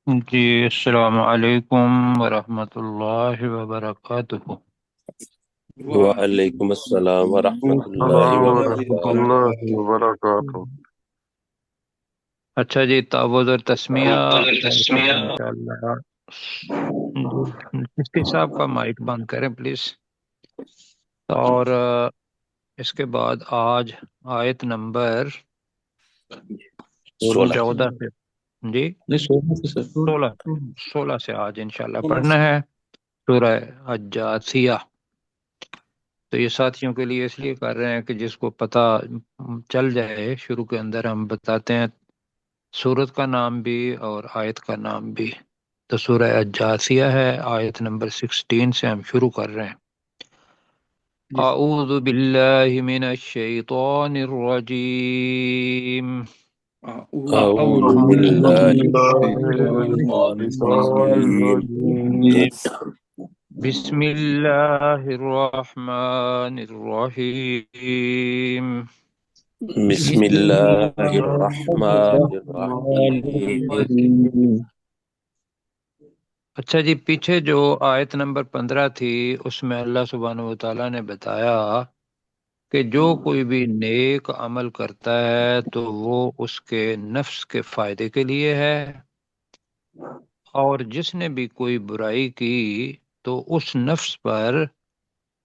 جی السلام علیکم ورحمۃ اللہ وبرکاتہ۔ وعلیکم السلام ورحمۃ اللہ السلام ورحمۃ وبرکاتہ۔ اللہ وبرکاتہ۔ اچھا جی، تعوذ اور تسمیہ انشاءاللہ۔ مفتی صاحب کا مائک بند کریں پلیز۔ اور اس کے بعد آج آیت نمبر 16 14 سے، جی نہیں، 16 سے سر۔ 16 سے آج انشاءاللہ پڑھنا ہے سورہ الجاثیہ۔ تو یہ ساتھیوں کے لیے اس لیے کر رہے ہیں کہ جس کو پتہ چل جائے، شروع کے اندر ہم بتاتے ہیں سورت کا نام بھی اور آیت کا نام بھی۔ تو سورہ الجاثیہ ہے، آیت نمبر 16 سے ہم شروع کر رہے ہیں۔ اعوذ باللہ من الشیطان الرجیم۔ اعوذ اعوذ باللہ من باللہ الشیطان من الشیطان الرجیم۔ الرجیم۔ بسم اللہ الرحمن الرحیم۔ بسم بسم اللہ اللہ الرحمن الرحمن الرحیم۔ الرحیم۔ اچھا جی، پیچھے جو آیت نمبر 15 تھی اس میں اللہ سبحانہ و تعالیٰ نے بتایا کہ جو کوئی بھی نیک عمل کرتا ہے تو وہ اس کے نفس کے فائدے کے لیے ہے، اور جس نے بھی کوئی برائی کی تو اس نفس پر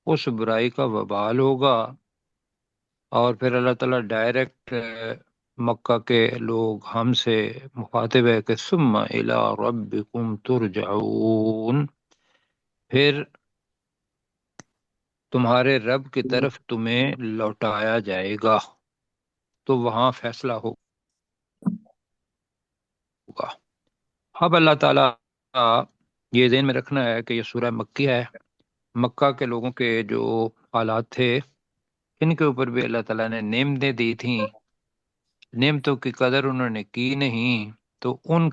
اس برائی کا وبال ہوگا۔ اور پھر اللہ تعالیٰ ڈائریکٹ مکہ کے لوگ ہم سے مخاطب ہے کہ ثم الی ربکم ترجعون، پھر تمہارے رب کی طرف تمہیں لوٹایا جائے گا، تو وہاں فیصلہ ہوگا۔ اب اللہ تعالیٰ یہ ذہن میں رکھنا ہے کہ یہ سورہ مکی ہے۔ مکہ کے لوگوں کے جو حالات تھے، ان کے اوپر بھی اللہ تعالیٰ نے نعمتیں دی تھیں، نعمتوں کی قدر انہوں نے کی نہیں، تو ان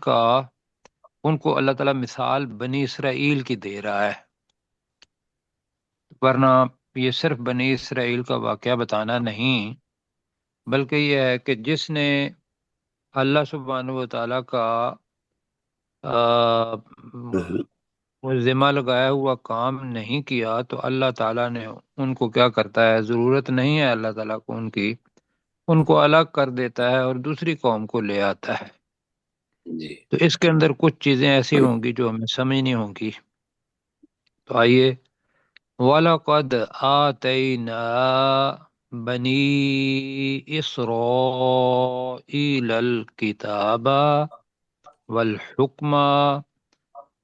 کو اللہ تعالیٰ مثال بنی اسرائیل کی دے رہا ہے۔ ورنہ یہ صرف بنی اسرائیل کا واقعہ بتانا نہیں، بلکہ یہ ہے کہ جس نے اللہ سبحانہ و تعالیٰ کا وہ ذمہ لگایا ہوا کام نہیں کیا تو اللہ تعالیٰ نے ان کو کیا کرتا ہے، ضرورت نہیں ہے اللہ تعالیٰ کو ان کو الگ کر دیتا ہے اور دوسری قوم کو لے آتا ہے۔ جی تو اس کے اندر کچھ چیزیں ایسی ہوں گی جو ہمیں سمجھنی ہوں گی۔ تو آئیے، وَلَقَدْ آتَيْنَا بَنِي إِسْرَائِيلَ الْكِتَابَ وَالْحُكْمَ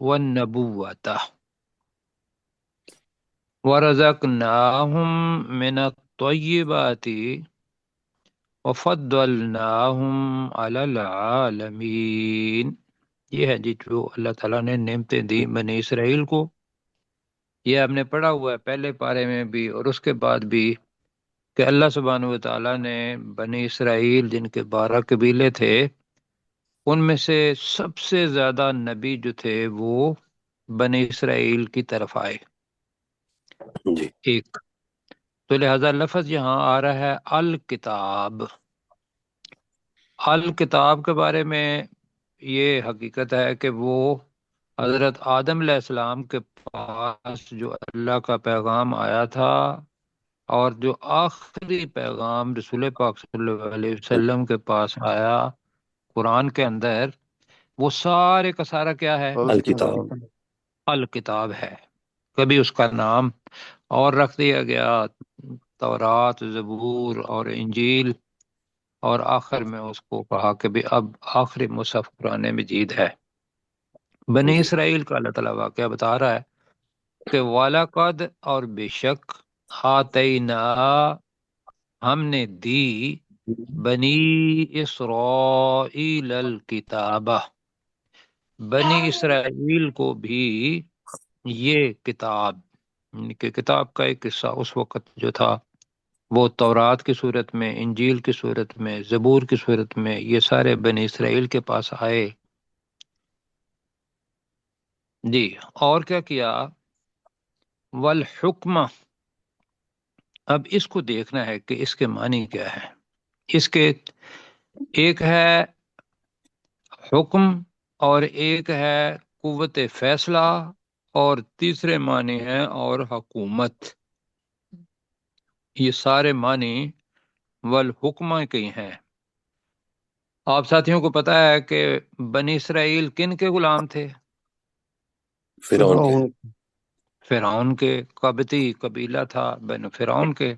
وَالنَّبُوَّةَ وَرَزَقْنَاهُمْ مِنَ الطَّيِّبَاتِ وَفَضَّلْنَاهُمْ عَلَى الْعَالَمِينَ۔ یہ ہے جی جو اللہ تعالیٰ نے نعمتیں دی بنی اسرائیل کو، یہ ہم نے پڑھا ہوا ہے پہلے پارے میں بھی اور اس کے بعد بھی، کہ اللہ سبحانہ و تعالیٰ نے بنی اسرائیل جن کے 12 قبیلے تھے، ان میں سے سب سے زیادہ نبی جو تھے وہ بنی اسرائیل کی طرف آئے، جی ایک۔ تو لہذا لفظ یہاں آ رہا ہے الکتاب۔ الکتاب کے بارے میں یہ حقیقت ہے کہ وہ حضرت آدم علیہ السلام کے پاس جو اللہ کا پیغام آیا تھا، اور جو آخری پیغام رسول پاک صلی اللہ علیہ وسلم کے پاس آیا قرآن کے اندر، وہ سارے کا سارا کیا ہے؟ الکتاب۔ الکتاب۔ الکتاب ہے۔ کبھی اس کا نام اور رکھ دیا گیا، تورات، زبور اور انجیل، اور آخر میں اس کو کہا کہ بھی اب آخری مصحف قرآن مجید ہے۔ بنی جی اسرائیل کا اللہ تعالیٰ واقعہ بتا رہا ہے کہ وَلَقَدْ، اور بے شک، آتَيْنَا، ہم نے دی، بنی اسرائیل الکتابہ، بنی اسرائیل کو بھی یہ کتاب، یعنی کہ کتاب کا ایک حصہ اس وقت جو تھا وہ تورات کی صورت میں، انجیل کی صورت میں، زبور کی صورت میں، یہ سارے بنی اسرائیل کے پاس آئے۔ جی، اور کیا کیا؟ والحکمہ، اب اس کو دیکھنا ہے کہ اس کے معنی کیا ہے۔ اس کے ایک ہے حکم اور ایک ہے قوت فیصلہ، اور تیسرے معنی ہیں اور حکومت۔ یہ سارے معنی والحکمہ کے ہیں۔ آپ ساتھیوں کو پتا ہے کہ بنی اسرائیل کن کے غلام تھے؟ فرعون کے۔ فرعون کے، قبطی قبیلہ تھا بن فرعون کے۔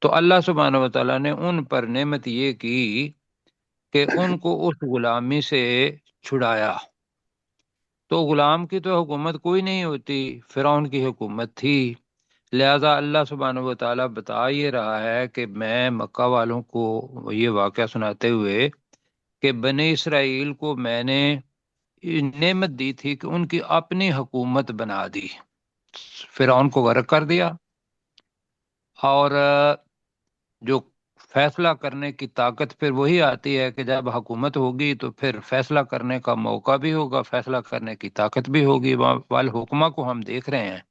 تو اللہ سبحانہ و تعالیٰ نے ان پر نعمت یہ کی کہ ان کو اس غلامی سے چھڑایا۔ تو غلام کی تو حکومت کوئی نہیں ہوتی، فرعون کی حکومت تھی۔ لہذا اللہ سبحانہ و تعالیٰ بتا یہ رہا ہے کہ میں مکہ والوں کو یہ واقعہ سناتے ہوئے کہ بنی اسرائیل کو میں نے نعمت دی تھی کہ ان کی اپنی حکومت بنا دی، فرعون کو غرق کر دیا، اور جو فیصلہ کرنے کی طاقت پھر وہی آتی ہے کہ جب حکومت ہوگی تو پھر فیصلہ کرنے کا موقع بھی ہوگا، فیصلہ کرنے کی طاقت بھی ہوگی۔ والحکمہ کو ہم دیکھ رہے ہیں،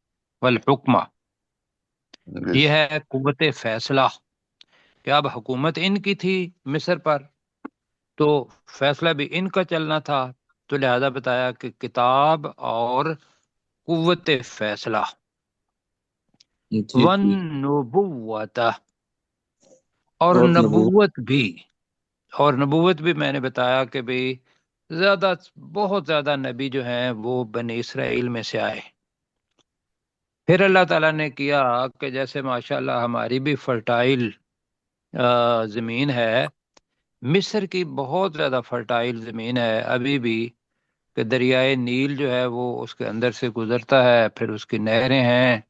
والحکمہ یہ ہے قوت فیصلہ، کہ اب حکومت ان کی تھی مصر پر، تو فیصلہ بھی ان کا چلنا تھا، تو لہذا بتایا کہ کتاب اور قوت فیصلہ، والنبوت، اور نبوت بھی، اور نبوت بھی میں نے بتایا کہ بھئی بہت زیادہ نبی جو ہیں وہ بنی اسرائیل میں سے آئے۔ پھر اللہ تعالیٰ نے کیا کہ جیسے ماشاءاللہ ہماری بھی فرٹائل زمین ہے، مصر کی بہت زیادہ فرٹائل زمین ہے ابھی بھی، کہ دریائے نیل جو ہے وہ اس کے اندر سے گزرتا ہے، پھر اس کی نہریں ہیں۔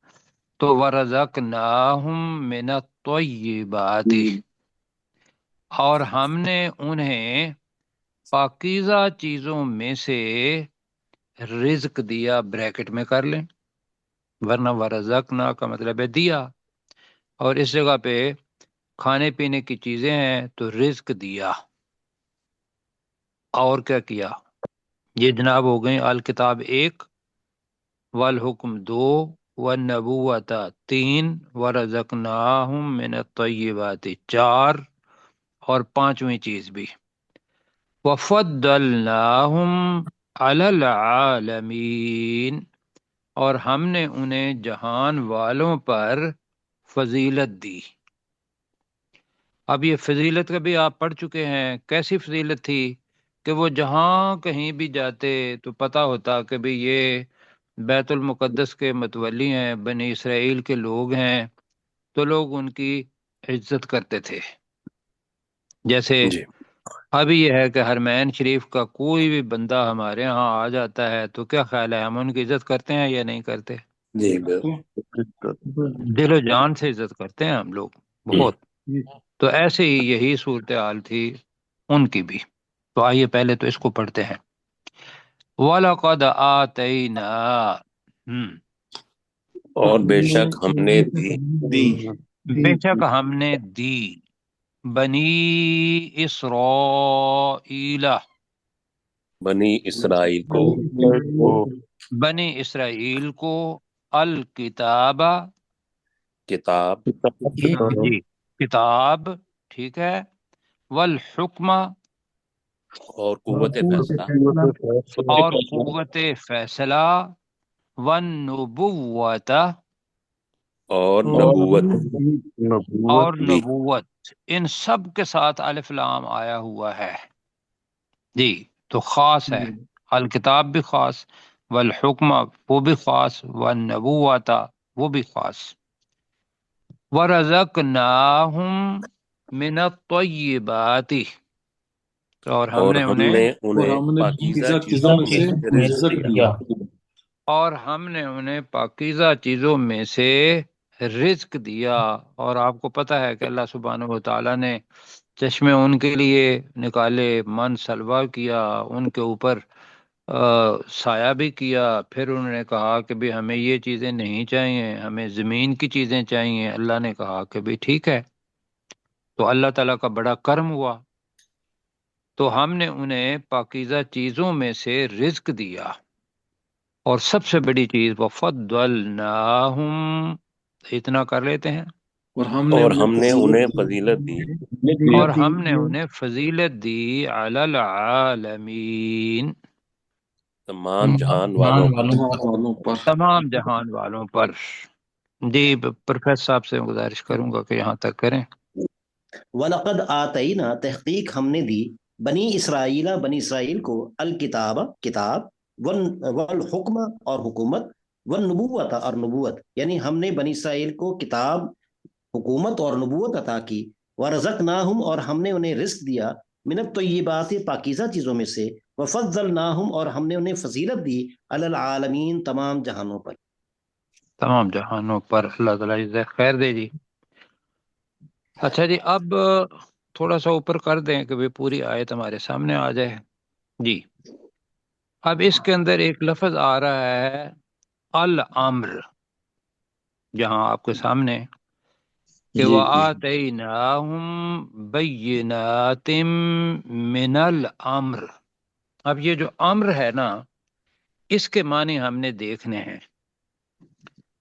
تو وَرَزَقْنَاهُمْ مِنَ الطَّيِّبَاتِ، اور ہم نے انہیں پاکیزہ چیزوں میں سے رزق دیا، بریکٹ میں کر لیں، ورنہ ورزقنا کا مطلب ہے دیا، اور اس جگہ پہ کھانے پینے کی چیزیں ہیں تو رزق دیا۔ اور کیا کیا؟ یہ جناب ہو گئیں الکتاب 1، والحکم 2، والنبوت 3، ورزقناہم من الطیبات 4، اور پانچویں چیز بھی وفضلناہم علی العالمین، اور ہم نے انہیں جہان والوں پر فضیلت دی۔ اب یہ فضیلت کا بھی آپ پڑھ چکے ہیں، کیسی فضیلت تھی کہ وہ جہاں کہیں بھی جاتے تو پتہ ہوتا کہ بھی یہ بیت المقدس کے متولی ہیں، بنی اسرائیل کے لوگ ہیں، تو لوگ ان کی عزت کرتے تھے۔ جیسے جی ابھی یہ ہے کہ حرمین شریف کا کوئی بھی بندہ ہمارے ہاں آ جاتا ہے تو کیا خیال ہے، ہم ان کی عزت کرتے ہیں یا نہیں کرتے؟ جی دل و جان سے عزت کرتے ہیں ہم لوگ بہت۔ تو ایسے ہی یہی صورتحال تھی ان کی بھی۔ تو آئیے پہلے تو اس کو پڑھتے ہیں۔ وَلَقَدْ آتَيْنَا، اور بے شک ہم نے دی بے شک ہم نے دی بنی اسرائیل، بنی اسرائیل کو بنی اسرائیل کو الکتاب، کتاب جی کتاب، ٹھیک ہے، والحکمہ، اور قوت فیصلہ اور قوت فیصلہ، والنبوت، اور نبوت اور بھی۔ نبوت، ان سب کے ساتھ الف لام آیا ہوا ہے جی، تو خاص ہے، الکتاب بھی خاص، والحکمہ وہ بھی خاص، والنبوت وہ بھی خاص۔ ورزقناہم من الطیبات، اور ہم اور نے ہم انہیں، نے انہیں پاکیزہ چیزوں میں سے رزق دیا۔ اور ہم نے انہیں پاکیزہ چیزوں میں سے رزق دیا۔ اور آپ کو پتہ ہے کہ اللہ سبحانہ و تعالیٰ نے چشمے ان کے لیے نکالے، من سلوا کیا، ان کے اوپر سایہ بھی کیا، پھر انہوں نے کہا کہ بھی ہمیں یہ چیزیں نہیں چاہیے، ہمیں زمین کی چیزیں چاہیے۔ اللہ نے کہا کہ بھی ٹھیک ہے، تو اللہ تعالیٰ کا بڑا کرم ہوا، تو ہم نے انہیں پاکیزہ چیزوں میں سے رزق دیا۔ اور سب سے بڑی چیز وَفَضَّلْنَاهُمْ، اتنا کر لیتے ہیں، اور ہم نے انہیں فضیلت دی اور ہم نے انہیں فضیلت دی علی العالمین، تمام جہان مان والوں والوں پر تمام جہان والوں پر۔ جی پروفیسر صاحب سے گزارش کروں گا کہ یہاں تک کریں۔ وَلَقَدْ آتَيْنَا تحقیق ہم نے دی بنی اسرائیل کو الکتاب کتاب والحکم اور حکومت والنبوت اور نبوت، یعنی ہم نے بنی اسرائیل کو کتاب، حکومت اور نبوت عطا کی، ورزقناہم اور ہم نے انہیں رزق دیا، من الطیبات پاکیزہ چیزوں میں سے، وفضلناہم اور ہم نے انہیں فضیلت دی، علی العالمین تمام جہانوں پر۔ تمام جہانوں پر اللہ تعالیٰ جزائے خیر دے جی۔ اچھا جی، اب تھوڑا سا اوپر کر دیں کہ بھی پوری آیت ہمارے سامنے آ جائے جی۔ اب اس کے اندر ایک لفظ آ رہا ہے الامر، جہاں آپ کے سامنے کہ جی وَآتَيْنَاهُمْ بَيِّنَاتٍ مِّنَ الْأَمْرِ۔ اب یہ جو امر ہے نا، اس کے معنی ہم نے دیکھنے ہیں۔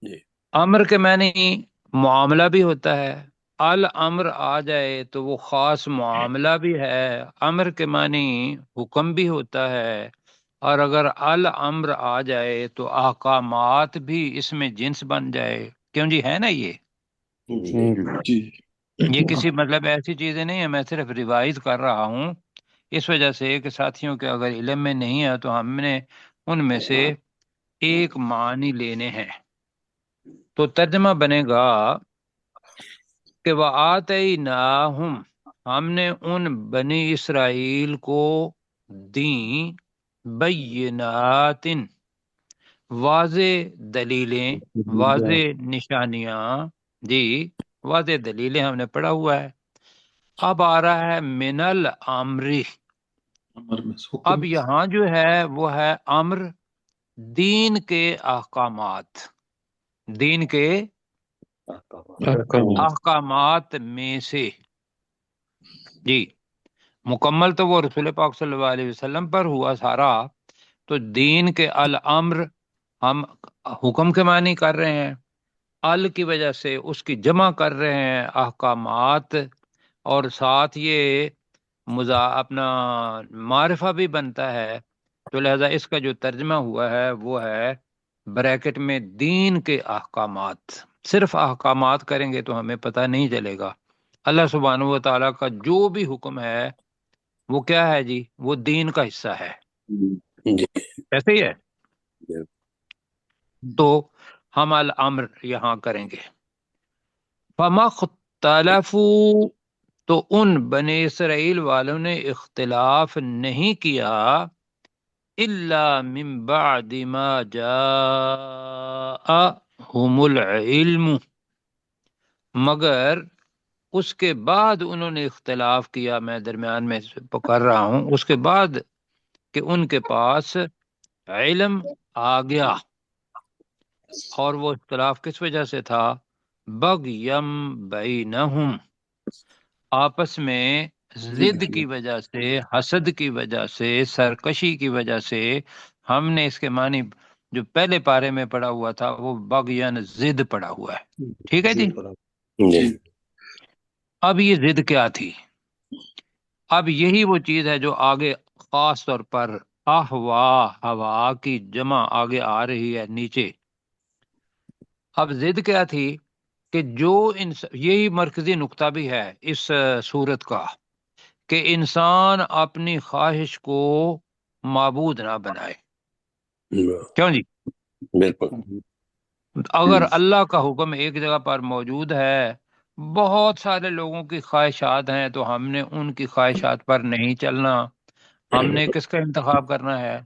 جی امر کے معنی معاملہ بھی ہوتا ہے، الامر آ جائے تو وہ خاص معاملہ بھی ہے، امر کے معنی حکم بھی ہوتا ہے، اور اگر الامر آ جائے تو احکامات بھی اس میں جنس بن جائے۔ کیوں جی، ہے نا یہ جی یہ کسی مطلب ایسی چیزیں نہیں ہے، میں صرف ریوائز کر رہا ہوں اس وجہ سے کہ ساتھیوں کے اگر علم میں نہیں ہے تو ہم نے ان میں سے ایک معنی لینے ہیں۔ تو ترجمہ بنے گا کہ وَآتَيْنَاهُمْ، ہم نے ان بنی اسرائیل کو دیں بینات، واضح دلیلیں، واضح نشانیاں، جی واضح دلیلیں ہم نے پڑھا ہوا ہے۔ اب آ رہا ہے من الامری، امر میں سے حکم، اب یہاں جو ہے وہ ہے امر، دین کے احکامات، دین کے احکامات میں سے جی۔ مکمل تو وہ رسول پاک صلی اللہ علیہ وسلم پر ہوا سارا، تو دین کے الامر ہم حکم کے معنی کر رہے ہیں، ال کی وجہ سے اس کی جمع کر رہے ہیں احکامات، اور ساتھ یہ اپنا معرفہ بھی بنتا ہے، تو لہذا اس کا جو ترجمہ ہوا ہے وہ ہے بریکٹ میں دین کے احکامات۔ صرف احکامات کریں گے تو ہمیں پتہ نہیں چلے گا۔ اللہ سبحانہ و تعالیٰ کا جو بھی حکم ہے وہ کیا ہے جی، وہ دین کا حصہ ہے، جی ایسے ہی ہے۔ تو ہم الامر یہاں کریں گے۔ فَمَا اخْتَلَفُوا، تو ان بنی اسرائیل والوں نے اختلاف نہیں کیا، الا من بعد ما جاءہم العلم، مگر اس کے بعد انہوں نے اختلاف کیا، میں درمیان میں پکار رہا ہوں، اس کے بعد کہ ان کے پاس علم آ گیا۔ اور وہ اختلاف کس وجہ سے تھا؟ بغیم بینہم، آپس میں ضد کی وجہ سے، حسد کی وجہ سے، سرکشی کی وجہ سے۔ ہم نے اس کے معنی جو پہلے پارے میں پڑھا ہوا تھا وہ بغین ضد پڑھا ہوا ہے، ٹھیک ہے جی۔ جی اب یہ ضد کیا تھی؟ اب یہی وہ چیز ہے جو آگے خاص طور پر احوا، ہوا کی جمع آگے آ رہی ہے نیچے۔ اب ضد کیا تھی کہ جو یہی مرکزی نقطہ بھی ہے اس صورت کا، کہ انسان اپنی خواہش کو معبود نہ بنائے۔ کیوں جی؟ بالکل اگر اللہ کا حکم ایک جگہ پر موجود ہے، بہت سارے لوگوں کی خواہشات ہیں، تو ہم نے ان کی خواہشات پر نہیں چلنا، ہم نے کس کا انتخاب کرنا ہے؟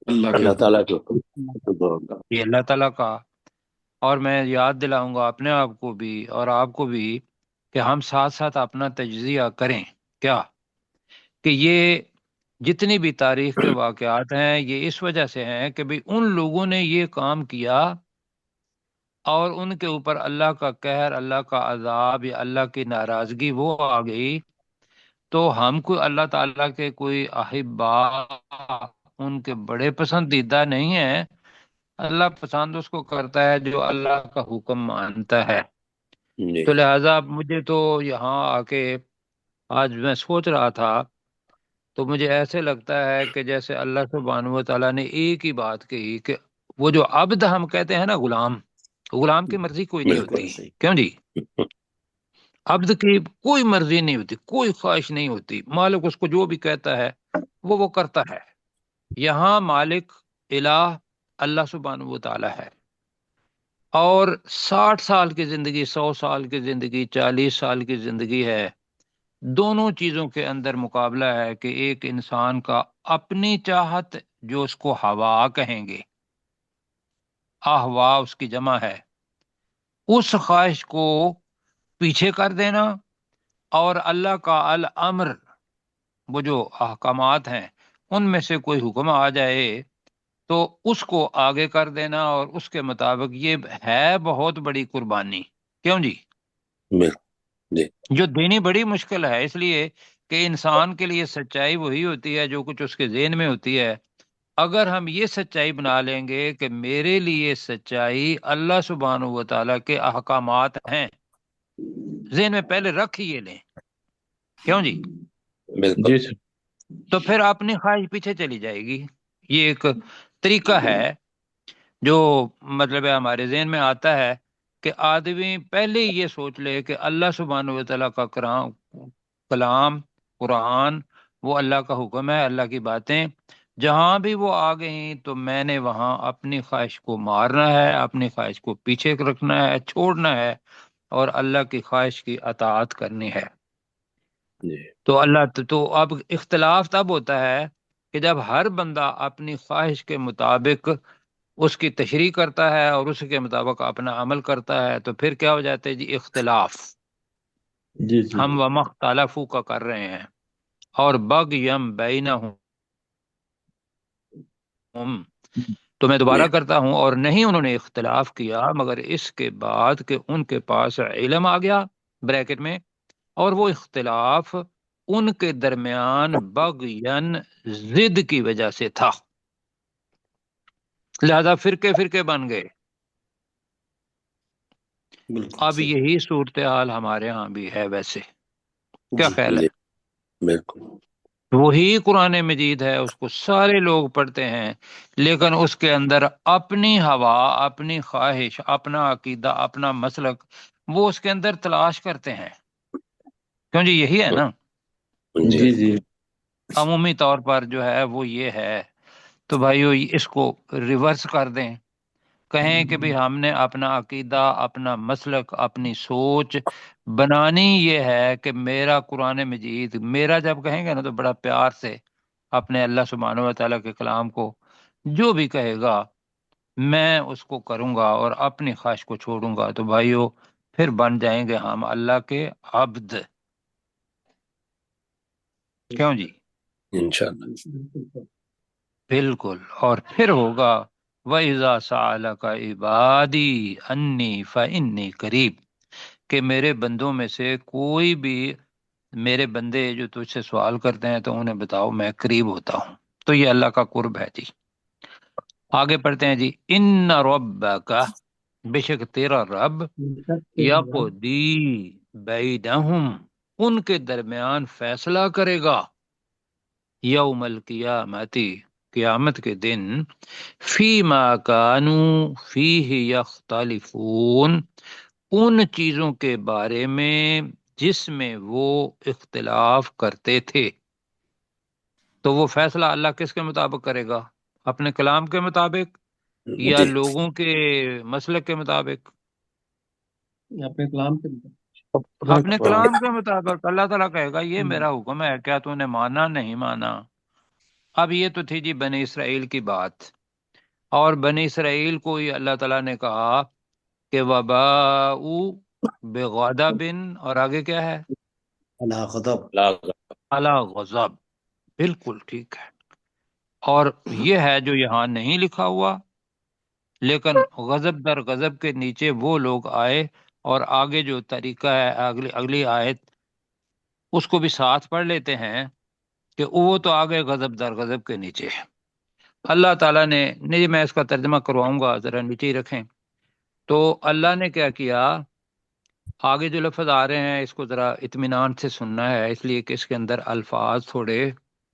اللہ کے اللہ حکم۔ تعالیٰ کے یہ اللہ تعالیٰ کا۔ اور میں یاد دلاؤں گا اپنے آپ کو بھی اور آپ کو بھی کہ ہم ساتھ ساتھ اپنا تجزیہ کریں، کیا کہ یہ جتنی بھی تاریخ کے واقعات ہیں یہ اس وجہ سے ہیں کہ بھی ان لوگوں نے یہ کام کیا اور ان کے اوپر اللہ کا قہر، اللہ کا عذاب یا اللہ کی ناراضگی وہ آ گئی، تو ہم کو اللہ تعالیٰ کے کوئی احبا، ان کے بڑے پسندیدہ نہیں ہیں۔ اللہ پسند اس کو کرتا ہے جو اللہ کا حکم مانتا ہے۔ جی تو لہذا مجھے تو یہاں آ کے آج میں سوچ رہا تھا تو مجھے ایسے لگتا ہے کہ جیسے اللہ سبحانہ و تعالیٰ نے ایک ہی بات کہی کہ وہ جو عبد ہم کہتے ہیں نا، غلام، غلام کی مرضی کوئی نہیں بالکل ہوتی، صحیح. کیوں جی؟ عبد کی کوئی مرضی نہیں ہوتی، کوئی خواہش نہیں ہوتی، مالک اس کو جو بھی کہتا ہے وہ کرتا ہے۔ یہاں مالک الہ اللہ سبحانہ و تعالیٰ ہے، اور 60 سال کی زندگی، 100 سال کی زندگی، 40 سال کی زندگی ہے، دونوں چیزوں کے اندر مقابلہ ہے کہ ایک انسان کا اپنی چاہت، جو اس کو ہوا کہیں گے، احوا اس کی جمع ہے، اس خواہش کو پیچھے کر دینا، اور اللہ کا الامر، وہ جو احکامات ہیں ان میں سے کوئی حکم آ جائے تو اس کو آگے کر دینا، اور اس کے مطابق۔ یہ ہے بہت بڑی قربانی، کیوں جی؟ بالکل جی جو دینی بڑی مشکل ہے، اس لیے کہ انسان کے لیے سچائی وہی ہوتی ہے جو کچھ اس کے ذہن میں ہوتی ہے۔ اگر ہم یہ سچائی بنا لیں گے کہ میرے لیے سچائی اللہ سبحانہ و تعالیٰ کے احکامات ہیں، ذہن میں پہلے رکھ ہی یہ لیں، کیوں جی؟ بالکل جی سر. تو پھر اپنی خواہش پیچھے چلی جائے گی۔ یہ ایک طریقہ ہے جو مطلب ہے ہمارے ذہن میں آتا ہے کہ آدمی پہلے یہ سوچ لے کہ اللہ سبحانہ و تعالیٰ کا کلام قرآن، وہ اللہ کا حکم ہے، اللہ کی باتیں جہاں بھی وہ آ گئیں تو میں نے وہاں اپنی خواہش کو مارنا ہے، اپنی خواہش کو پیچھے رکھنا ہے، چھوڑنا ہے، اور اللہ کی خواہش کی اطاعت کرنی ہے۔ جی تو تو اب اختلاف تب ہوتا ہے کہ جب ہر بندہ اپنی خواہش کے مطابق اس کی تشریح کرتا ہے اور اس کے مطابق اپنا عمل کرتا ہے، تو پھر کیا ہو جاتا ہے جی؟ اختلاف۔ جی جی ہم ومختلفو کا کر رہے ہیں، اور بغیم بینہم۔ تو میں دوبارہ کرتا ہوں، اور نہیں انہوں نے اختلاف کیا مگر اس کے بعد کہ ان کے پاس علم آ گیا، بریکٹ میں، اور وہ اختلاف ان کے درمیان بغین، ضد کی وجہ سے تھا، لہذا فرقے فرقے بن گئے۔ بالکل اب صحیح. یہی صورتحال ہمارے ہاں بھی ہے ویسے، کیا جی خیال جی ہے؟ بالکل وہی قرآن مجید ہے، اس کو سارے لوگ پڑھتے ہیں، لیکن اس کے اندر اپنی ہوا، اپنی خواہش، اپنا عقیدہ، اپنا مسلک وہ اس کے اندر تلاش کرتے ہیں، کیوں جی؟ یہی ہے نا جی جی جی عمومی طور پر جو ہے وہ یہ ہے۔ تو بھائیو اس کو ریورس کر دیں، کہیں کہ بھی ہم نے اپنا عقیدہ، اپنا مسلک، اپنی سوچ بنانی یہ ہے کہ میرا قرآن مجید، میرا جب کہیں گے نا تو بڑا پیار سے اپنے اللہ سبحانہ و تعالیٰ کے کلام کو جو بھی کہے گا میں اس کو کروں گا اور اپنی خواہش کو چھوڑوں گا، تو بھائیو پھر بن جائیں گے ہم اللہ کے عبد، کیوں جی؟ انشاءاللہ بالکل۔ اور پھر ہوگا وَإِذَا سَأَلَكَ عِبَادِي أَنِّي فَإِنِّي قَرِيب، کہ میرے بندوں میں سے کوئی بھی، میرے بندے جو تجھ سے سوال کرتے ہیں تو انہیں بتاؤ میں قریب ہوتا ہوں۔ تو یہ اللہ کا قرب ہے جی۔ آگے پڑھتے ہیں جی، ان ربک، بے شک تیرا رب، یقضی بینہم، ان کے درمیان فیصلہ کرے گا، یوم القیامتی، قیامت کے دن، فیما کانوا فیہ یختلفون، ان چیزوں کے بارے میں جس میں وہ اختلاف کرتے تھے۔ تو وہ فیصلہ اللہ کس کے مطابق کرے گا؟ اپنے کلام کے مطابق یا جی لوگوں کے مسلک کے مطابق؟ اپنے کلام کے اپنے کلام کے مطابق۔ اللہ تعالیٰ کہے گا یہ میرا حکم ہے، کیا تو نے مانا؟ نہیں مانا۔ اب یہ تو تھی جی بنی اسرائیل کی بات، اور بنی اسرائیل کو ہی اللہ تعالیٰ نے کہا کہ وباؤ بغضب، اور آگے کیا ہے؟ اللہ غضب. علی غضب، بالکل ٹھیک ہے۔ اور یہ ہے جو یہاں نہیں لکھا ہوا، لیکن غضب در غضب کے نیچے وہ لوگ آئے، اور آگے جو طریقہ ہے اگلی آیت اس کو بھی ساتھ پڑھ لیتے ہیں کہ وہ تو آگے غضب در غضب کے نیچے۔ اللہ تعالیٰ نے نہیں، میں اس کا ترجمہ کرواؤں گا، ذرا نیچے ہی رکھیں۔ تو اللہ نے کیا کیا، آگے جو لفظ آ رہے ہیں اس کو ذرا اطمینان سے سننا ہے، اس لیے کہ اس کے اندر الفاظ تھوڑے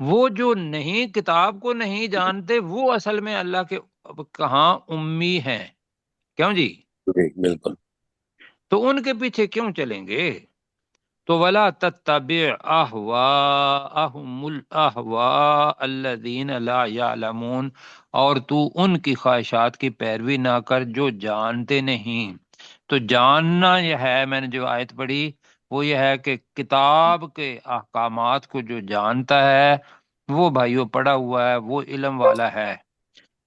وہ جو نہیں کتاب کو نہیں جانتے وہ اصل میں اللہ کے کہاں امی ہیں، کیوں جی؟ جی بالکل. تو ان کے پیچھے کیوں چلیں گے؟ تو ولا تتبع اهواءهم الاهواء الذين لا يعلمون، اور تو ان کی خواہشات کی پیروی نہ کر جو جانتے نہیں. تو جاننا یہ ہے، میں نے جو آیت پڑھی وہ یہ ہے کہ کتاب کے احکامات کو جو جانتا ہے وہ بھائیوں پڑھا ہوا ہے، وہ علم والا ہے.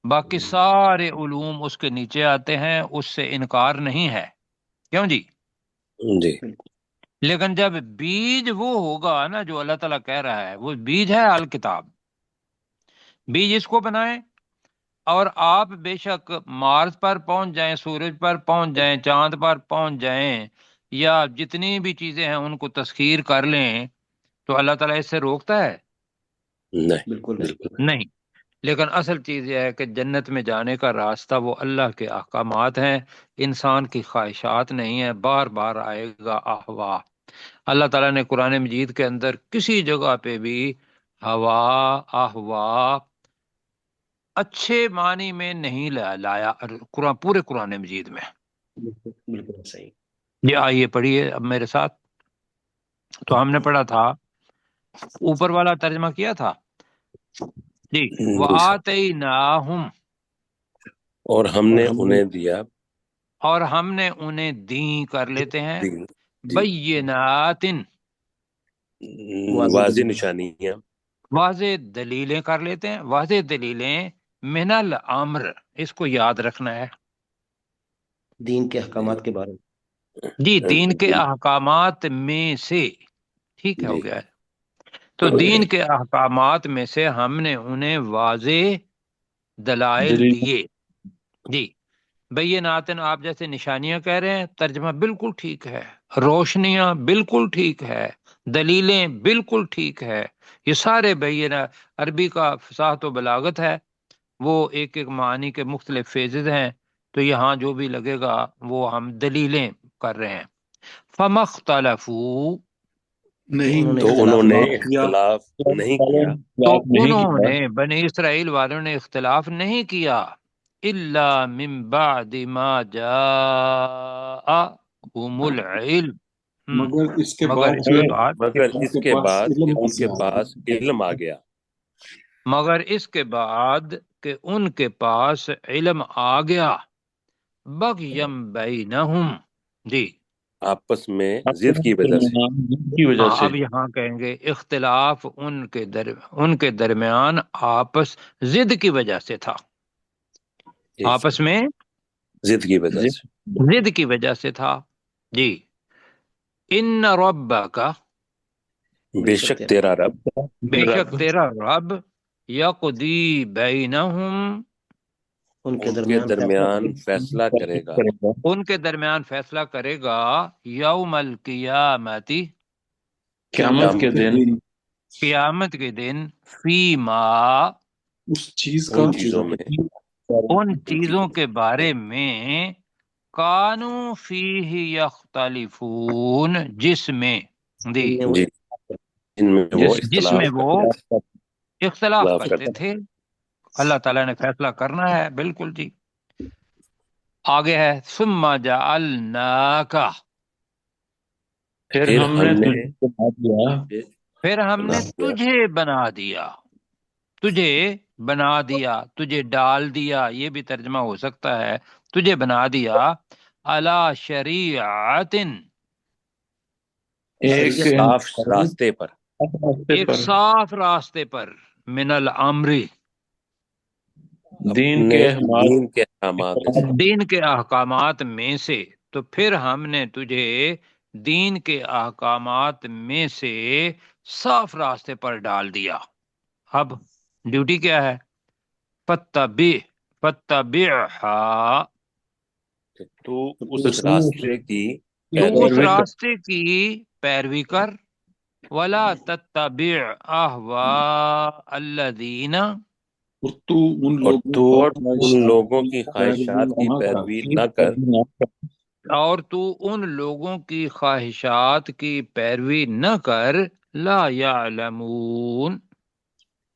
باقی سارے علوم اس کے نیچے آتے ہیں، اس سے انکار نہیں ہے، کیوں جی؟ جی لیکن جب بیج وہ ہوگا نا جو اللہ تعالیٰ کہہ رہا ہے، وہ بیج ہے الکتاب. بیج اس کو بنائیں، اور آپ بے شک مارس پر پہنچ جائیں، سورج پر پہنچ جائیں، چاند پر پہنچ جائیں، یا جتنی بھی چیزیں ہیں ان کو تسخیر کر لیں، تو اللہ تعالیٰ اس سے روکتا ہے؟ نہیں بالکل بالکل. نہیں. لیکن اصل چیز یہ ہے کہ جنت میں جانے کا راستہ وہ اللہ کے احکامات ہیں، انسان کی خواہشات نہیں ہیں. بار بار آئے گا احوا. اللہ تعالیٰ نے قرآن مجید کے اندر کسی جگہ پہ بھی ہوا احوا اچھے معنی میں نہیں لایا قرآن، پورے قرآن مجید میں. بالکل صحیح. یہ آئیے پڑھیے اب میرے ساتھ. تو ہم نے پڑھا تھا، اوپر والا ترجمہ کیا تھا جی. جی سر. وَآتَيْنَاهُمْ، اور ہم نے انہیں دیا اور ہم نے انہیں دیں کر لیتے ہیں، دین. جی بینات، واضح نشانیاں. واضح دلیلیں کر لیتے ہیں. واضح دلیلیں من الامر، اس کو یاد رکھنا ہے دین کے احکامات کے بارے میں. جی. دین کے احکامات میں سے، ٹھیک ہے، ہو جی گیا ہے. تو دین کے احکامات میں سے ہم نے انہیں واضح دلائل دیے جی. بیناتن، آپ جیسے نشانیاں کہہ رہے ہیں، ترجمہ بالکل ٹھیک ہے. روشنیاں بالکل ٹھیک ہے. دلیلیں بالکل ٹھیک ہے. یہ سارے بینہ، عربی کا فصاحت و بلاغت ہے، وہ ایک ایک معنی کے مختلف فیزز ہیں. تو یہاں جو بھی لگے گا وہ ہم دلیلیں کر رہے ہیں. فمختلفو، نہیں تو انہوں نے کیا. اختلاف نہیں کیا تو انہوں نے بنی اسرائیل والوں نے اختلاف نہیں کیا، الا من بعد ما جاءهم العلم، مگر اس کے مگر بعد اس جو کے بعد مگر ان اس کے کے پاس بعد کہ علم ان کے حاصل پاس علم آ گیا. مگر اس کے بعد کہ ان کے پاس علم آ گیا، بغیم بینہم جی. آپس میں ضد کی وجہ سے. ہاں، اب یہاں کہیں گے اختلاف ان کے درمیان آپس ضد کی وجہ سے تھا، جی آپس میں ضد کی وجہ سے. ضد کی وجہ سے تھا جی. ان ربک، بے شک تیرا رب بے شک تیرا رب، یقضی بینہم، ان کے ان کے درمیان درمیان فیصلہ کرے گا ان کے درمیان فیصلہ کرے گا، یوم القیامتی، قیامت کے دن قیامت کے دن، فیما، اس چیز کا ان چیزوں میں ان چیزوں کے بارے میں، کانو فیہ یختلفون، جس میں جی، جی ان میں وہ جس اختلاف میں وہ اختلاف کرتے کرتے. تھے. اللہ تعالیٰ نے فیصلہ کرنا ہے، بالکل جی. آگے ہے ثم جعلناک، پھر ہم نے پھر ہم نے تجھے بنا دیا، تجھے بنا دیا، تجھے ڈال دیا، یہ بھی ترجمہ ہو سکتا ہے، تجھے بنا دیا، علی شریعت، ایک صاف راستے پر. ایک صاف راستے پر، من الامر، اپنے دین کے احکامات میں سے. دین کے احکامات میں سے. تو پھر ہم نے تجھے دین کے احکامات میں سے صاف راستے پر ڈال دیا. اب ڈیوٹی کیا ہے؟ فتبعها، تو اس راستے کی تو پیروی اس کر. راستے کی پیروی کر. ولا تتبع اهواء الذین، اور تو ان اور لوگوں تو کا ان لوگوں کی خواہشات کی پیروی نہ کر اور تو ان لوگوں کی خواہشات کی پیروی نہ کر، لا یعلمون،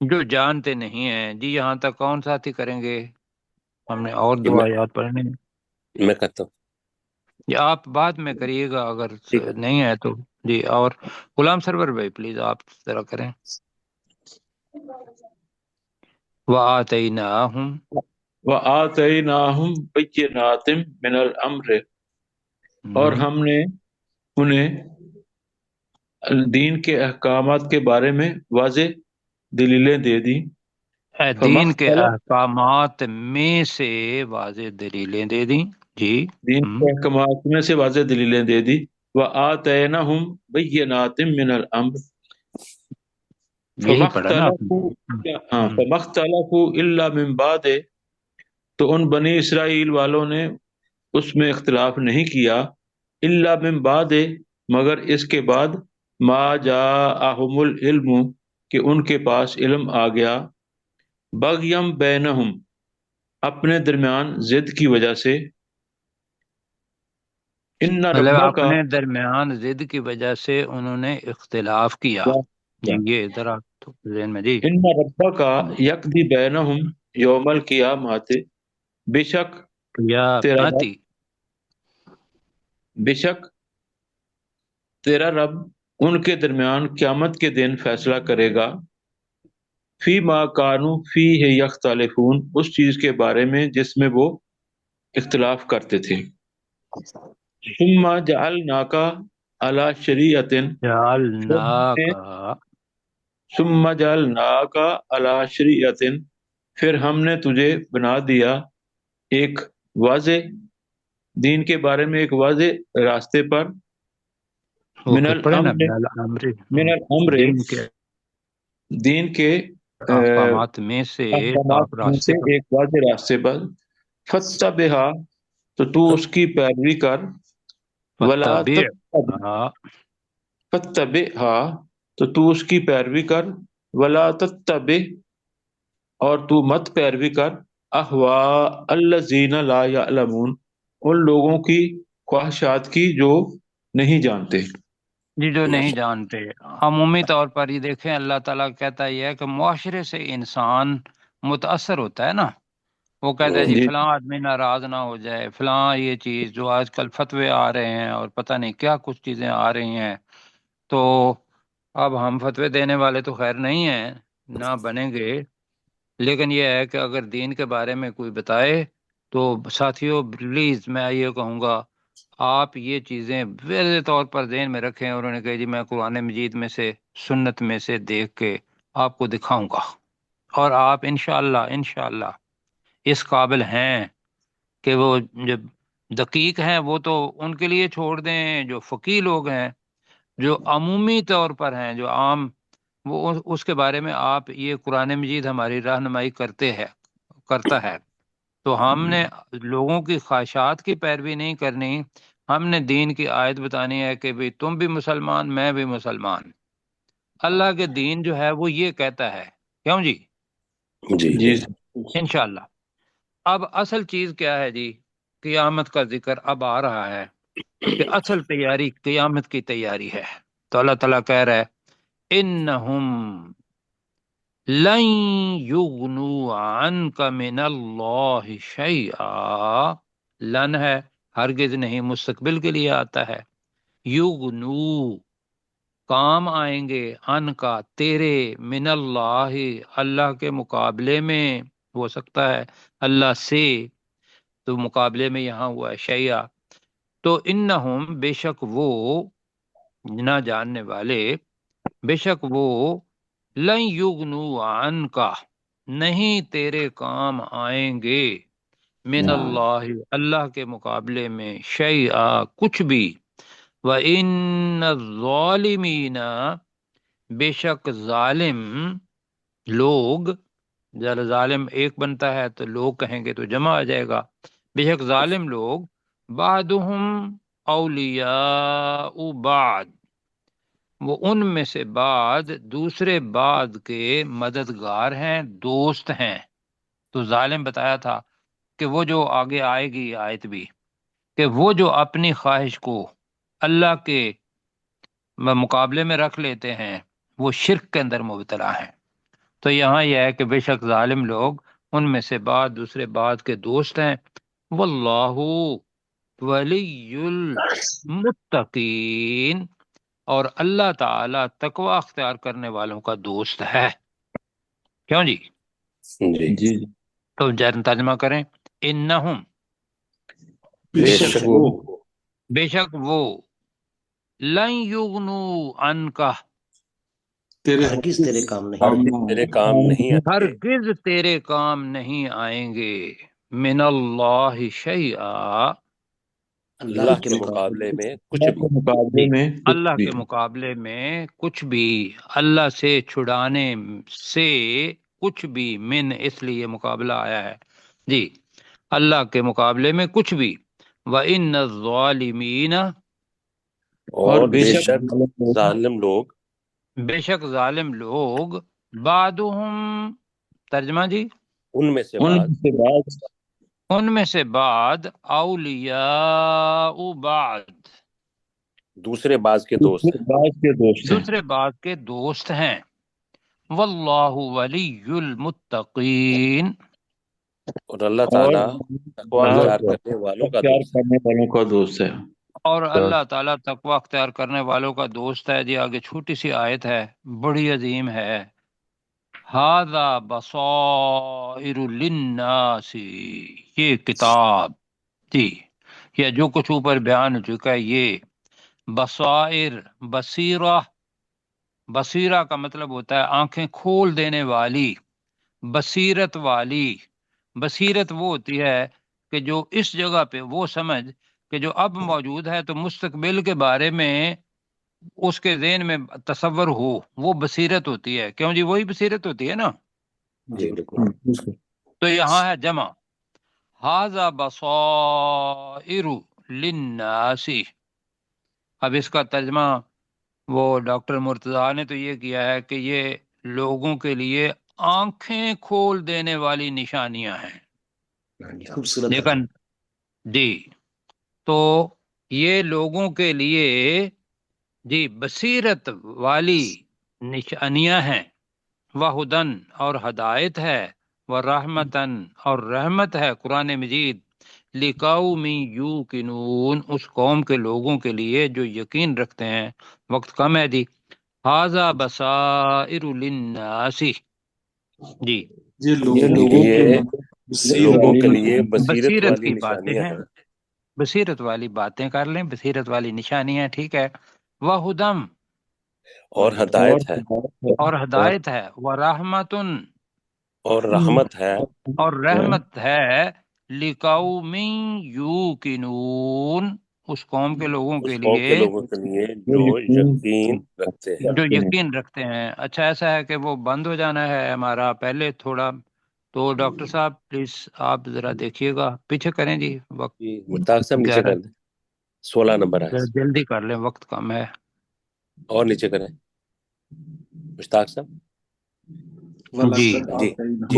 جو جانتے نہیں ہیں جی، یہاں تک کون ساتھی کریں گے؟ ہم نے اور دو آیات پڑھنے ہیں، میں کہتا ہوں یا آپ بعد میں کریے گا اگر ٹھیک ہے۔ نہیں ہے تو جی۔ اور غلام سرور بھائی پلیز آپ ذرا کریں۔ وَآتَيْنَاهُمْ وَآتَيْنَاهُمْ بَيِّنَاتٍ مِّنَ الْأَمْرِ، اور ہم نے انہیں دین کے احکامات کے بارے میں واضح دلیلیں دے دی۔ دین کے فَمَخْتَلَفَ، احکامات میں سے واضح دلیلیں دے دیں جی۔ دین کے احکامات میں سے واضح دلیلیں دے دی۔ وَآتَيْنَاهُمْ بَيِّنَاتٍ مِّنَ الْأَمْرِ یہی پڑھا نا آپ فَمَخْتَلَفُوا إِلَّا مِن بَعْدِ، تو ان بنی اسرائیل والوں نے اس میں اختلاف نہیں کیا، الا من بعد، مگر اس کے بعد، ما جاءہم العلم، کہ ان کے پاس علم آ گیا، بغیم بینہم، اپنے درمیان ضد کی وجہ سے، ان مطلب ربک، اپنے درمیان ضد کی وجہ سے انہوں نے اختلاف کیا جی۔ یہ ذرا ذہن میں جی۔ ان ربک یقضی بینہم یوم القیامت، بے شک یا تیرا رب، ماتی بے شک تیرا رب ان کے درمیان قیامت کے دن فیصلہ کرے گا، فی ما کانوا فیہ یختلفون، اس چیز کے بارے میں جس میں وہ اختلاف کرتے تھے۔ ثم جعلناک علی شریعۃ، پھر جعلنا ہم نے کا ثم جعلناک علی شریعۃ، پھر ہم نے تجھے بنا دیا ایک واضح دین کے بارے میں، ایک واضح راستے پر، من اوکے پڑھے نا، الامر، من الامر من الامر، دین کے دین کے احکامات میں سے احکامات آپ میں سے راستے پر ایک واضح راستے پر، فتبھا، تو تو اس کی پیروی کر، ولا فتبع تتبع، فتبھا، تو تو اس کی پیروی کر، ولا تتبع، اور تو مت پیروی کر، اہواء الذین لا یعلمون، ان لوگوں کی خواہشات کی جو نہیں جانتے۔ جی، جو نہیں جانتے۔ عمومی طور پر یہ دیکھیں، اللہ تعالیٰ کہتا یہ ہے کہ معاشرے سے انسان متاثر ہوتا ہے نا، وہ کہتا ہے جی جی فلاں آدمی ناراض نہ ہو جائے، فلاں یہ چیز جو آج کل فتوے آ رہے ہیں اور پتہ نہیں کیا کچھ چیزیں آ رہی ہیں، تو اب ہم فتوے دینے والے تو خیر نہیں ہیں، نہ بنیں گے، لیکن یہ ہے کہ اگر دین کے بارے میں کوئی بتائے تو ساتھیوں پلیز میں یہ کہوں گا آپ یہ چیزیں واضح طور پر ذہن میں رکھیں، اور انہوں نے کہا جی میں قرآن مجید میں سے سنت میں سے دیکھ کے آپ کو دکھاؤں گا، اور آپ انشاءاللہ اس قابل ہیں کہ وہ جب دقیق ہیں وہ تو ان کے لیے چھوڑ دیں، جو فقیہ لوگ ہیں، جو عمومی طور پر ہیں، جو عام، وہ اس کے بارے میں آپ یہ قرآن مجید ہماری رہنمائی کرتا ہے، تو ہم نے لوگوں کی خواہشات کی پیروی نہیں کرنی، ہم نے دین کی آیت بتانی ہے کہ بھی تم بھی مسلمان، میں بھی مسلمان، اللہ کے دین جو ہے وہ یہ کہتا ہے، کیوں جی؟ جی جی انشاءاللہ۔ اب اصل چیز کیا ہے جی؟ قیامت کا ذکر اب آ رہا ہے کہ اصل تیاری قیامت کی تیاری ہے، تو اللہ تعالیٰ کہہ رہا ہے انہم لن یغنوا عنک من اللہ شیئا، لن ہے ہرگز نہیں، مستقبل کے لیے آتا ہے، یغنو کام آئیں گے، ان کا تیرے، من اللہ اللہ کے مقابلے میں، ہو سکتا ہے اللہ سے، تو مقابلے میں یہاں ہوا ہے شیعہ، تو انہم بے شک وہ نہ جاننے والے، بے شک وہ لن یغنو عنکا نہیں تیرے کام آئیں گے، من اللہ اللہ کے مقابلے میں، شیئا کچھ بھی، وَإِنَّ الظَّالِمِينَ بے شک ظالم لوگ، ذرا ظالم ایک بنتا ہے تو لوگ کہیں گے تو جمع آ جائے گا، بے شک ظالم لوگ، بعضهم اولیاء بعض، وہ ان میں سے بعض دوسرے بعض کے مددگار ہیں، دوست ہیں، تو ظالم بتایا تھا کہ وہ جو آگے آئے گی آیت بھی، کہ وہ جو اپنی خواہش کو اللہ کے مقابلے میں رکھ لیتے ہیں، وہ شرک کے اندر مبتلا ہیں۔ تو یہاں یہ ہے کہ بے شک ظالم لوگ ان میں سے بعض دوسرے بعض کے دوست ہیں۔ واللہ ولی المتقین، اور اللہ تعالی تقوی اختیار کرنے والوں کا دوست ہے۔ کیوں جی؟ جی جی تو ترجمہ کریں، انہم، بے بے شک شک وہ بے شک وہ، لن یغنو عنکا، تیرے ہرگز تیرے کام نہیں آئے ہرگز تیرے کام نہیں آئیں گے ہرگز تیرے کام نہیں آئیں گے، من اللہ شیئا، اللہ اللہ کے کے مقابلے مقابلے میں کچھ اللہ بھی۔ کے مقابلے جی، میں کچھ اللہ بھی۔ کے مقابلے میں کچھ بھی، اللہ سے چھڑانے سے کچھ بھی، من اس لیے مقابلہ آیا ہے جی، اللہ کے مقابلے میں کچھ بھی، وَإِنَّ الظَّالِمِينَ، اور اور بے بے شک شک ظالم لوگ، بے شک ظالم لوگ، بعضهم، ترجمہ جی، ان میں سے ان بعض، سے بعض ان میں سے بعد، اولیاء بعد، دوسرے بعض کے دوست ہیں۔ کے دوست ہیں۔ دوسرے بعد کے دوست ہیں۔ واللہ ولی المتقین، اور اللہ اور تعالیٰ تقوی اللہ اختیار کرنے والوں کا اختیار دوست ہے۔ کرنے والوں کا دوست ہے۔ اور اللہ تعالیٰ تقوی اختیار کرنے والوں کا دوست ہے جی۔ آگے چھوٹی سی آیت ہے، بڑی عظیم ہے، ھذا بصائر للناس، یہ کتاب جی، یا جو کچھ اوپر بیان ہو چکا ہے، یہ بصائر، بصیرہ، بصیرہ کا مطلب ہوتا ہے آنکھیں کھول دینے والی، بصیرت والی۔ بصیرت وہ ہوتی ہے کہ جو اس جگہ پہ وہ سمجھ کہ جو اب موجود ہے تو مستقبل کے بارے میں اس کے ذہن میں تصور ہو، وہ بصیرت ہوتی ہے۔ کیوں جی؟ وہی بصیرت ہوتی ہے نا۔ جی بالکل۔ تو یہاں ہے جمع، ھذا بصائر للناس۔ اب اس کا ترجمہ وہ ڈاکٹر مرتضیٰ نے تو یہ کیا ہے کہ یہ لوگوں کے لیے آنکھیں کھول دینے والی نشانیاں ہیں۔ خوبصورت لیکن جی، تو یہ لوگوں کے لیے جی بصیرت والی نشانیاں ہیں، وہدن، اور ہدایت ہے، ورحمتن، اور رحمت ہے، قرآن مجید، لقوم یوقنون، اس قوم کے لوگوں کے لیے جو یقین رکھتے ہیں۔ وقت کم ہے جی، ھذا بصائر للناس جی، یہ یہ لوگوں کے لیے بصیرت بصیرت والی کی باتیں نشانیاں ہیں، ہیں، بصیرت والی باتیں کر لیں، بصیرت والی نشانیاں، ٹھیک ہے، وہدم، اور ہدایت ہے، اور ہدایت ہے، ورحمتن، اور رحمت ہے، اور رحمت ہے، لقوم یوقنون، اس قوم کے لوگوں اس کے قوم لیے کے لوگوں کے لیے جو یقین رکھتے ہیں۔ جو یقین رکھتے ہیں۔ اچھا ایسا ہے کہ وہ بند ہو جانا ہے ہمارا پہلے تھوڑا، تو ڈاکٹر صاحب پلیز آپ ذرا دیکھیے گا، پیچھے کریں جی، وقت جی مشتاق صاحب نیچے زیادہ، کر دیں، 16 نمبر ہے، ذرا جلدی کر لیں، وقت کم ہے۔ اور نیچے کریں مشتاق صاحب۔ جی، جی جی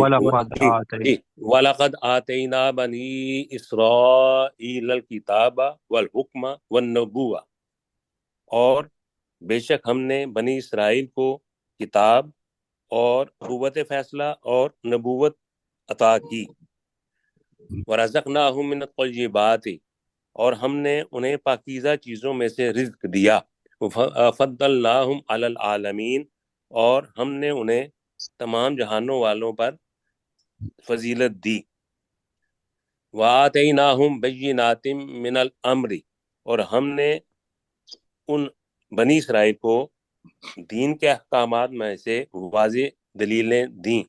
وَلَقَدْ جی آتَيْنَا، جی وَلَقَدْ آتَيْنَا بَنِي إِسْرَائِيلَ الْكِتَابَ وَالْحُكْمَ وَالنُّبُوَّةَ، اور بے شک ہم نے بنی اسرائیل کو کتاب اور قوت فیصلہ اور نبوت عطا کی، وَرَزَقْنَاهُم مِّنَ الطَّيِّبَاتِ، اور ہم نے انہیں پاکیزہ چیزوں میں سے رزق دیا، فَضَّلْنَاهُمْ عَلَى الْعَالَمِينَ، اور ہم نے انہیں تمام جہانوں والوں پر فضیلت دی، وَآتَيْنَاهُمْ بَيِّنَاتٍ مِّنَ الْأَمْرِ، اور ہم نے ان بنی اسرائیل کو دین کے احکامات میں سے واضح دلیلیں دیں،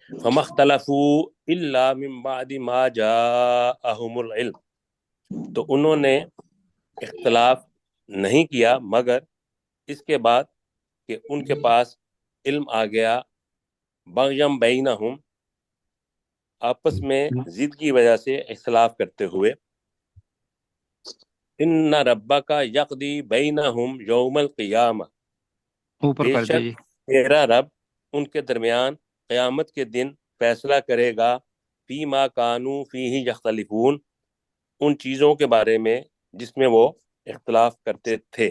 فَمَا اخْتَلَفُوا إِلَّا مِن بَعْدِ مَا جَاءَهُمُ الْعِلْمُ، تو انہوں نے اختلاف نہیں کیا مگر اس کے بعد کہ ان کے پاس علم آ گیا، بغیم بینہم، آپس میں ضد کی وجہ سے اختلاف کرتے ہوئے، ان ربک یقضی بینہم یوم القیامہ، اوپر بے کر شک دیجیے۔ تیرا رب ان کے درمیان قیامت کے دن فیصلہ کرے گا، فیما کانوا فیہ یختلفون، ان چیزوں کے بارے میں جس میں وہ اختلاف کرتے تھے۔